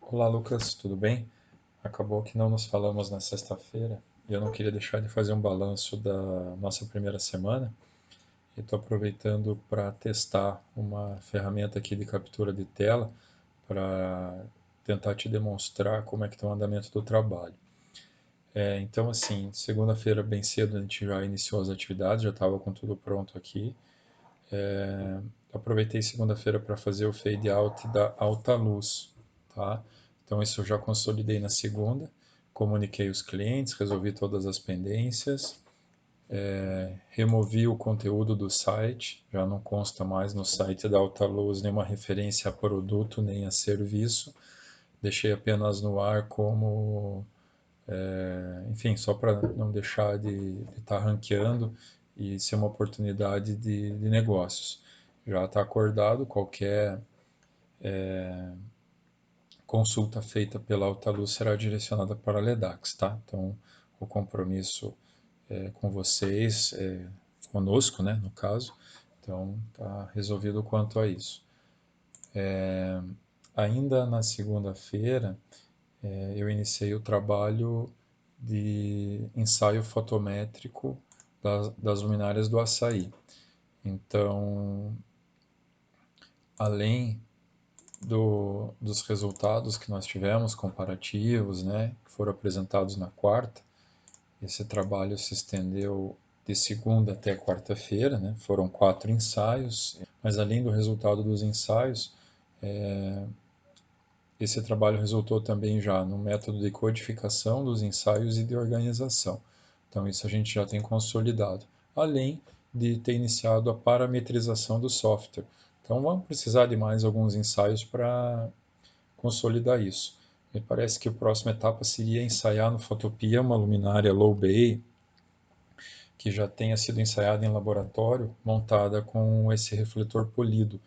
Olá, Lucas, tudo bem? Acabou que não nos falamos na sexta-feira e eu não queria deixar de fazer um balanço da nossa primeira semana e estou aproveitando para testar uma ferramenta aqui de captura de tela para tentar te demonstrar como é que está o andamento do trabalho. Então, assim, segunda-feira bem cedo a gente já iniciou as atividades, já estava com tudo pronto aqui. Aproveitei segunda-feira para fazer o fade out da alta luz, tá? Então isso eu já consolidei na segunda, comuniquei os clientes, resolvi todas as pendências, removi o conteúdo do site, já não consta mais no site da alta luz nenhuma referência a produto nem a serviço, deixei apenas no ar como, enfim, só para não deixar de estar ranqueando e ser uma oportunidade de negócios. Já está acordado, qualquer consulta feita pela Altaluz será direcionada para a LEDAX, tá? Então, o compromisso é com vocês, conosco, né, no caso. Então, está resolvido quanto a isso. Ainda na segunda-feira, eu iniciei o trabalho de ensaio fotométrico das luminárias do açaí. Então, além dos resultados que nós tivemos, comparativos, né, que foram apresentados na quarta. Esse trabalho se estendeu de segunda até quarta-feira, né, foram 4 ensaios, mas além do resultado dos ensaios, esse trabalho resultou também já no método de codificação dos ensaios e de organização. Então isso a gente já tem consolidado, além de ter iniciado a parametrização do software. Então vamos precisar de mais alguns ensaios para consolidar isso. Me parece que a próxima etapa seria ensaiar no Photopia uma luminária low bay que já tenha sido ensaiada em laboratório, montada com esse refletor polido,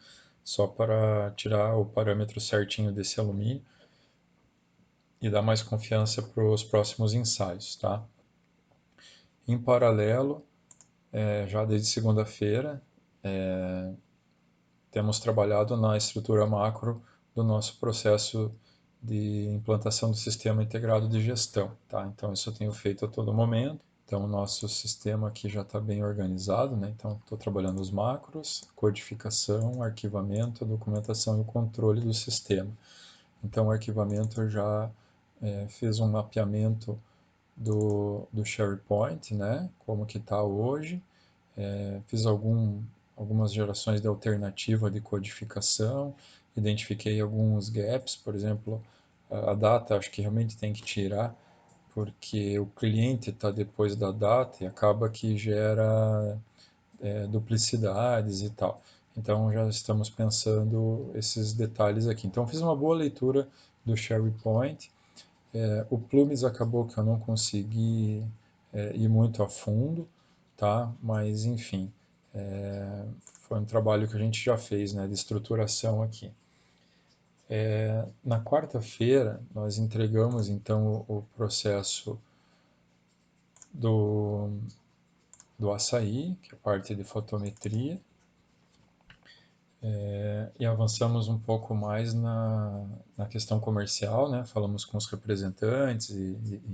só para tirar o parâmetro certinho desse alumínio e dar mais confiança para os próximos ensaios, tá? Em paralelo, já desde segunda-feira, temos trabalhado na estrutura macro do nosso processo de implantação do sistema integrado de gestão, tá? Então isso eu tenho feito a todo momento. Então o nosso sistema aqui já está bem organizado, né? Então estou trabalhando os macros, codificação, arquivamento, documentação e o controle do sistema. Então o arquivamento eu já fiz um mapeamento do SharePoint, né? Como que está hoje. Fiz algumas gerações de alternativa de codificação, identifiquei alguns gaps, por exemplo, a data acho que realmente tem que tirar, porque o cliente está depois da data e acaba que gera duplicidades e tal. Então já estamos pensando esses detalhes aqui. Então fiz uma boa leitura do SharePoint. O Plumes acabou que eu não consegui ir muito a fundo, tá? Mas enfim, foi um trabalho que a gente já fez, né, de estruturação aqui. Na quarta-feira, nós entregamos então o processo do, do açaí, que é a parte de fotometria, e avançamos um pouco mais na questão comercial, né? Falamos com os representantes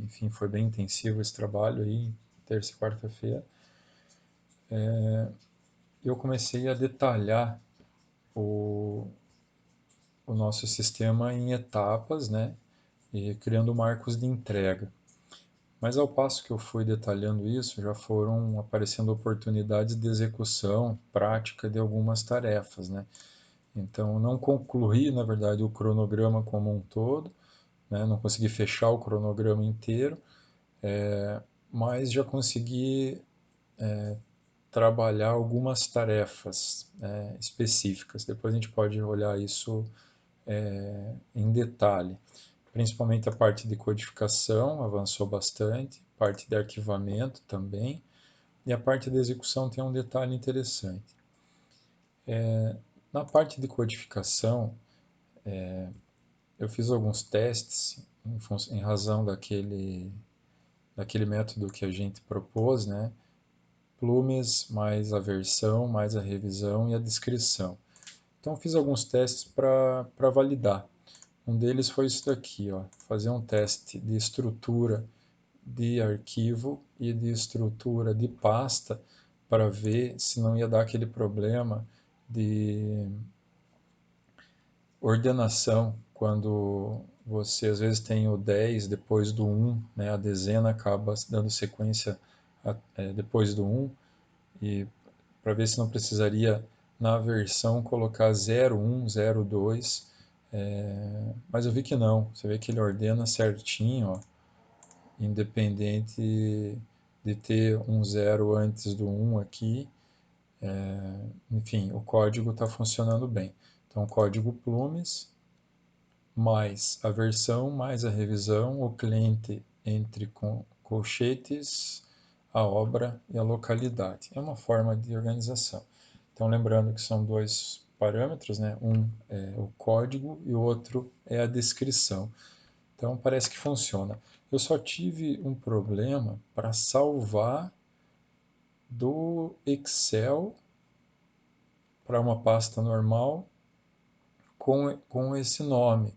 enfim, foi bem intensivo esse trabalho aí, terça e quarta-feira. Eu comecei a detalhar o, o nosso sistema em etapas, né? E criando marcos de entrega. Mas ao passo que eu fui detalhando isso, já foram aparecendo oportunidades de execução prática de algumas tarefas, né? Então, não concluí, na verdade, o cronograma como um todo, né? Não consegui fechar o cronograma inteiro, mas já consegui trabalhar algumas tarefas, né, específicas. Depois a gente pode olhar isso em detalhe. Principalmente a parte de codificação avançou bastante, parte de arquivamento também, e a parte de execução tem um detalhe interessante. Na parte de codificação, eu fiz alguns testes em razão daquele método que a gente propôs, né? Plumes mais a versão, mais a revisão e a descrição. Então fiz alguns testes para validar. Um deles foi isso daqui, ó, fazer um teste de estrutura de arquivo e de estrutura de pasta para ver se não ia dar aquele problema de ordenação quando você às vezes tem o 10 depois do 1, né, a dezena acaba dando sequência depois do 1, e para ver se não precisaria na versão colocar 01, 02, mas eu vi que não, você vê que ele ordena certinho, ó, independente de ter um 0 antes do 1 aqui, enfim, o código está funcionando bem. Então, código plumes, mais a versão, mais a revisão, o cliente entre colchetes, a obra e a localidade. É uma forma de organização. Então, lembrando que são dois parâmetros, né? Um é o código e o outro é a descrição. Então, parece que funciona. Eu só tive um problema para salvar do Excel para uma pasta normal com esse nome.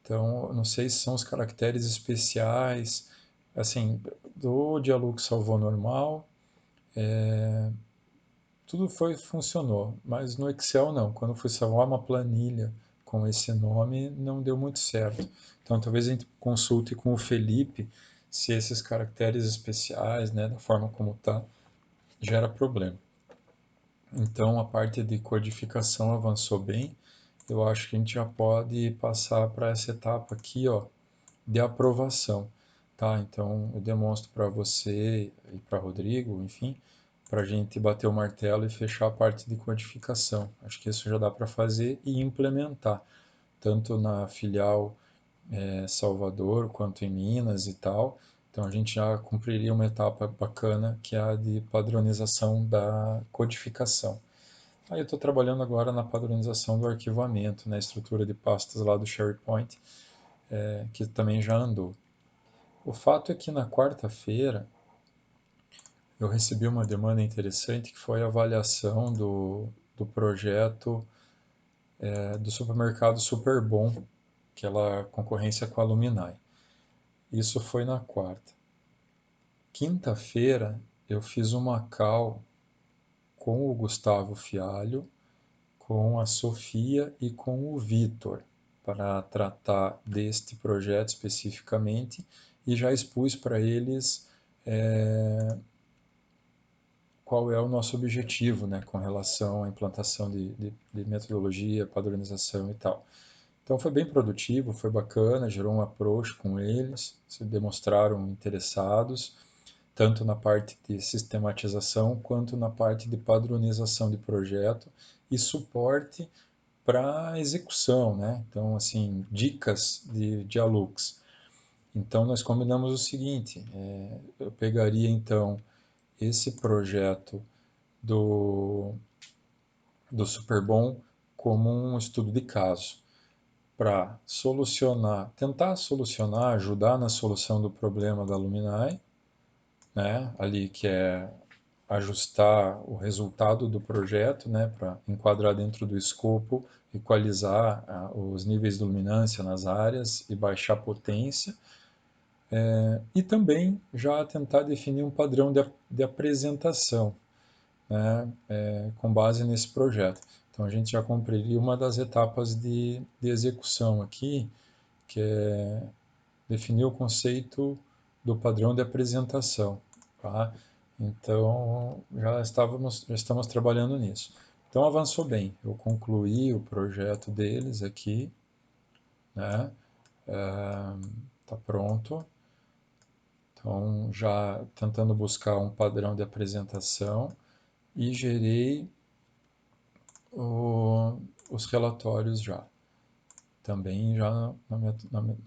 Então, não sei se são os caracteres especiais. Assim, do Dialux salvou normal, tudo funcionou, mas no Excel não. Quando fui salvar uma planilha com esse nome, não deu muito certo. Então, talvez a gente consulte com o Felipe se esses caracteres especiais, né, da forma como está, gera problema. Então, a parte de codificação avançou bem. Eu acho que a gente já pode passar para essa etapa aqui, ó, de aprovação, tá? Então, eu demonstro para você e para Rodrigo, enfim, para a gente bater o martelo e fechar a parte de codificação. Acho que isso já dá para fazer e implementar, tanto na filial Salvador quanto em Minas e tal. Então, a gente já cumpriria uma etapa bacana, que é a de padronização da codificação. Aí eu estou trabalhando agora na padronização do arquivamento, na estrutura de pastas lá do SharePoint, que também já andou. O fato é que na quarta-feira eu recebi uma demanda interessante que foi a avaliação do projeto do supermercado Superbom, aquela concorrência com a Luminai. Isso foi na quarta. Quinta-feira eu fiz uma call com o Gustavo Fialho, com a Sofia e com o Vitor para tratar deste projeto especificamente e já expus para eles qual é o nosso objetivo, né, com relação à implantação de metodologia, padronização e tal. Então foi bem produtivo, foi bacana, gerou um approach com eles, se demonstraram interessados, tanto na parte de sistematização quanto na parte de padronização de projeto e suporte para execução, né? Então, assim, dicas de Dialux. Então, nós combinamos o seguinte, eu pegaria, então, esse projeto do, do Superbom como um estudo de caso para solucionar, tentar solucionar, ajudar na solução do problema da Luminai, né, ali que é ajustar o resultado do projeto, né, para enquadrar dentro do escopo, equalizar os níveis de luminância nas áreas e baixar a potência, e também já tentar definir um padrão de apresentação, né, com base nesse projeto. Então a gente já cumpriria uma das etapas de execução aqui, que é definir o conceito do padrão de apresentação. Tá? Então já estamos trabalhando nisso. Então avançou bem. Eu concluí o projeto deles aqui, né? Tá pronto. Então já tentando buscar um padrão de apresentação e gerei os relatórios já. Também já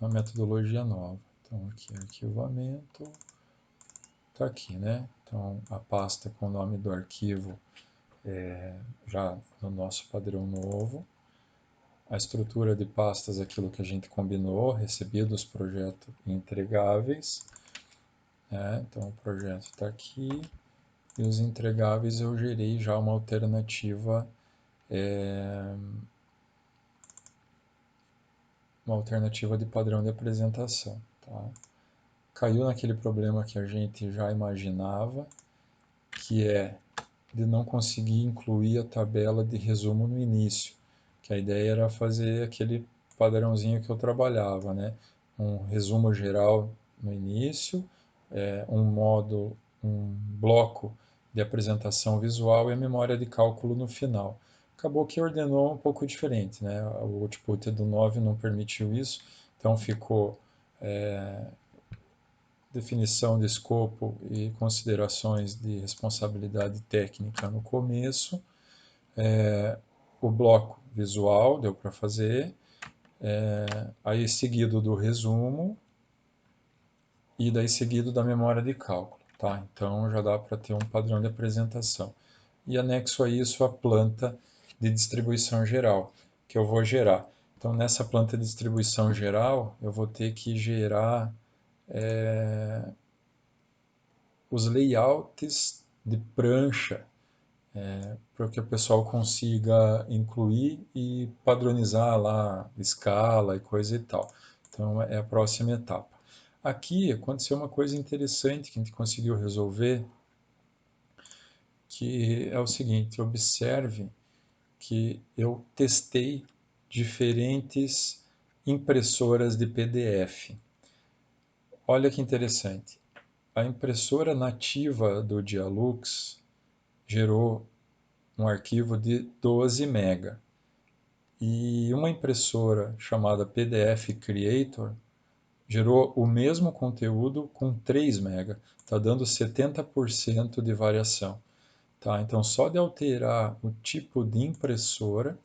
na metodologia nova. Então aqui arquivamento, tá aqui, né? Então a pasta com o nome do arquivo já no nosso padrão novo. A estrutura de pastas, aquilo que a gente combinou, recebidos projetos entregáveis. Né? Então o projeto está aqui. E os entregáveis eu gerei já uma alternativa uma alternativa de padrão de apresentação. Tá? Caiu naquele problema que a gente já imaginava, que é de não conseguir incluir a tabela de resumo no início, que a ideia era fazer aquele padrãozinho que eu trabalhava, né? Um resumo geral no início, um bloco de apresentação visual e a memória de cálculo no final. Acabou que ordenou um pouco diferente, né? O output do 9 não permitiu isso, então ficou definição de escopo e considerações de responsabilidade técnica no começo, o bloco visual deu para fazer, aí seguido do resumo e daí seguido da memória de cálculo. Tá? Então já dá para ter um padrão de apresentação. E anexo a isso a planta de distribuição geral, que eu vou gerar. Então nessa planta de distribuição geral, eu vou ter que gerar os layouts de prancha para que o pessoal consiga incluir e padronizar lá escala e coisa e tal. Então é a próxima etapa. Aqui aconteceu uma coisa interessante que a gente conseguiu resolver, que é o seguinte: observe que eu testei diferentes impressoras de PDF. Olha que interessante. A impressora nativa do Dialux gerou um arquivo de 12 MB. E uma impressora chamada PDF Creator gerou o mesmo conteúdo com 3 MB. Está dando 70% de variação. Tá? Então, só de alterar o tipo de impressora,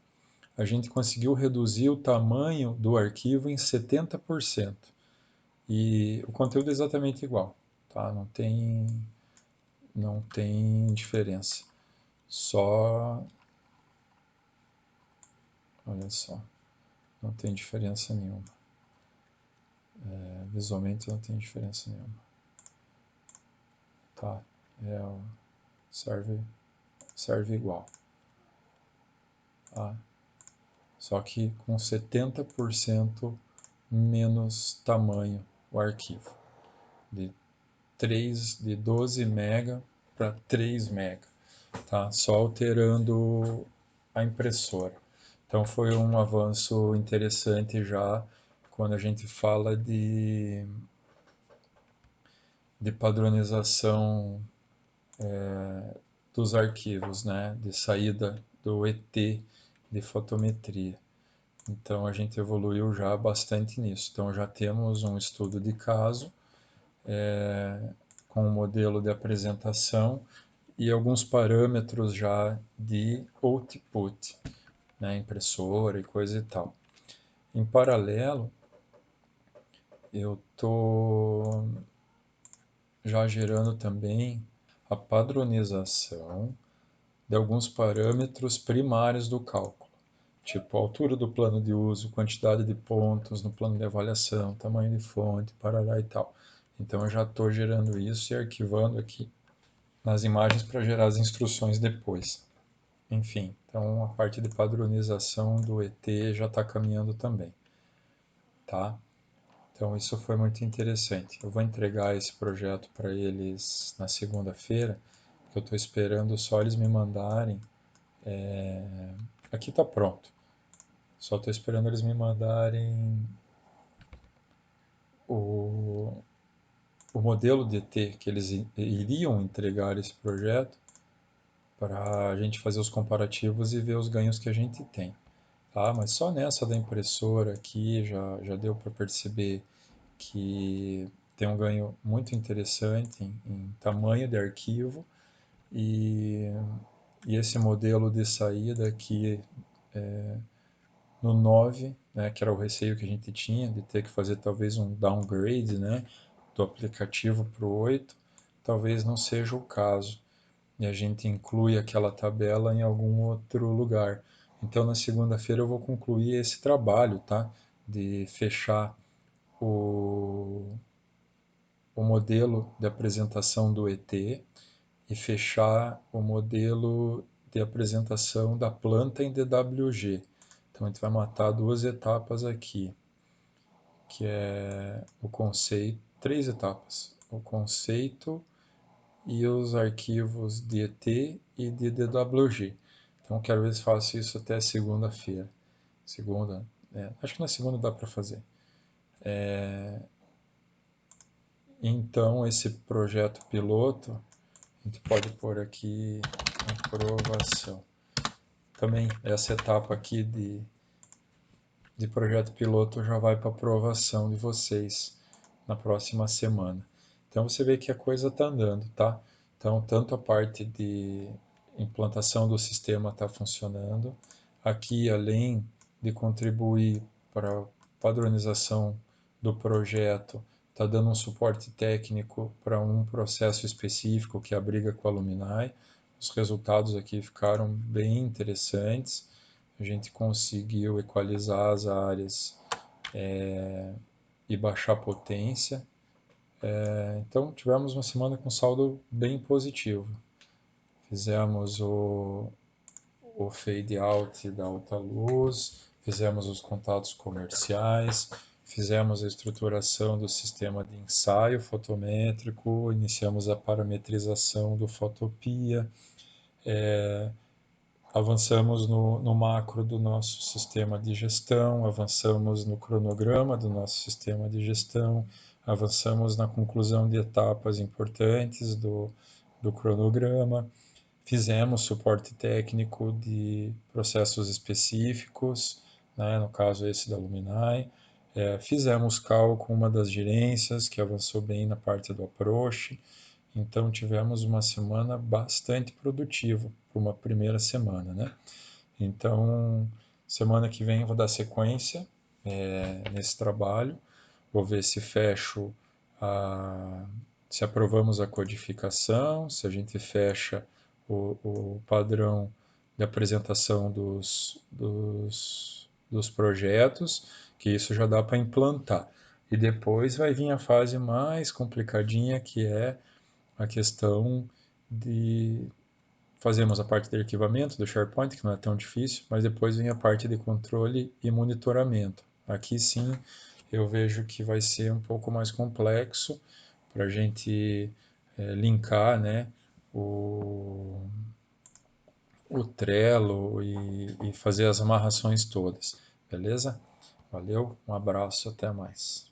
a gente conseguiu reduzir o tamanho do arquivo em 70%. E o conteúdo é exatamente igual. Tá? Não tem diferença. Só, olha só, não tem diferença nenhuma. Visualmente não tem diferença nenhuma. Tá? Serve igual. Tá? Só que com 70% menos tamanho o arquivo. De 12 MB para 3 MB. Tá? Só alterando a impressora. Então foi um avanço interessante já quando a gente fala de padronização dos arquivos, né, de saída do ET de fotometria. Então a gente evoluiu já bastante nisso. Então já temos um estudo de caso com um modelo de apresentação e alguns parâmetros já de output, né, impressora e coisa e tal. Em paralelo, eu estou já gerando também a padronização de alguns parâmetros primários do cálculo, tipo a altura do plano de uso, quantidade de pontos no plano de avaliação, tamanho de fonte, parará e tal. Então eu já estou gerando isso e arquivando aqui nas imagens para gerar as instruções depois. Enfim, então a parte de padronização do ET já está caminhando também. Tá? Então isso foi muito interessante. Eu vou entregar esse projeto para eles na segunda-feira, que eu estou esperando só eles me mandarem. Aqui está pronto. Só estou esperando eles me mandarem o, o modelo de ET que eles iriam entregar esse projeto para a gente fazer os comparativos e ver os ganhos que a gente tem. Tá? Mas só nessa da impressora aqui já deu para perceber que tem um ganho muito interessante em tamanho de arquivo e, e esse modelo de saída aqui no 9, né, que era o receio que a gente tinha de ter que fazer talvez um downgrade, né, do aplicativo para o 8, talvez não seja o caso. E a gente inclui aquela tabela em algum outro lugar. Então na segunda-feira eu vou concluir esse trabalho, tá? De fechar o, o modelo de apresentação do ET e fechar o modelo de apresentação da planta em DWG. Então a gente vai matar duas etapas aqui. que é o conceito, 3 etapas, o conceito e os arquivos de ET e de DWG. Então, quero ver se faço isso até segunda-feira. Segunda, acho que na segunda dá para fazer. Então, esse projeto piloto, a gente pode pôr aqui aprovação. Também essa etapa aqui de projeto piloto já vai para aprovação de vocês na próxima semana. Então você vê que a coisa está andando, tá? Então tanto a parte de implantação do sistema está funcionando. Aqui, além de contribuir para a padronização do projeto, está dando um suporte técnico para um processo específico que é a briga com a Luminai. Os resultados aqui ficaram bem interessantes. A gente conseguiu equalizar as áreas e baixar a potência. Então tivemos uma semana com saldo bem positivo. Fizemos o fade out da alta luz, fizemos os contatos comerciais, fizemos a estruturação do sistema de ensaio fotométrico, iniciamos a parametrização do Fotopia, avançamos no macro do nosso sistema de gestão, avançamos no cronograma do nosso sistema de gestão, avançamos na conclusão de etapas importantes do cronograma, fizemos suporte técnico de processos específicos, né, no caso esse da Luminai, fizemos call com uma das gerências, que avançou bem na parte do approach, então tivemos uma semana bastante produtiva para uma primeira semana, né? Então, semana que vem eu vou dar sequência nesse trabalho, vou ver se fecho se aprovamos a codificação, se a gente fecha o padrão de apresentação dos projetos, que isso já dá para implantar. E depois vai vir a fase mais complicadinha, que é a questão de fazemos a parte de arquivamento do SharePoint, que não é tão difícil, mas depois vem a parte de controle e monitoramento. Aqui sim eu vejo que vai ser um pouco mais complexo para a gente linkar, né, o Trello e fazer as amarrações todas, beleza? Valeu, um abraço, até mais.